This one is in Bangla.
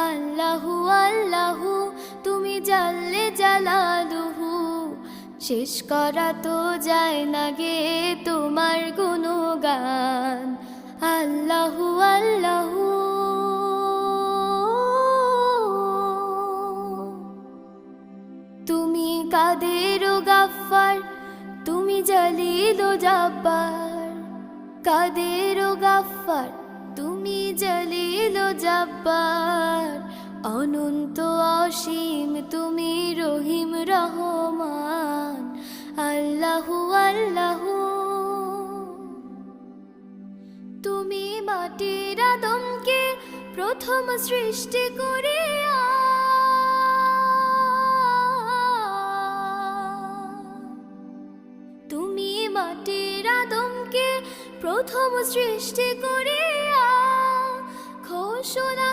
আল্লাহু আল্লাহু তুমি জাল্লে জালালুহু, শেষ করা তো যায় না গে তোমার গুণগান। আল্লাহু আল্লাহু তুমি কাদের ও গাফফার, তুমি জলিল ও জাব্বার। কাদের ও গাফফার তুমি জলিল ও জাব্বার, অনন্ত অসীম তুমি রহিম রহমান। আল্লাহু আল্লাহু তুমি মাটির আদমকে প্রথম সৃষ্টি করিয়া, তুমি মাটির আদমকে প্রথম সৃষ্টি করিয়া ঘোষণা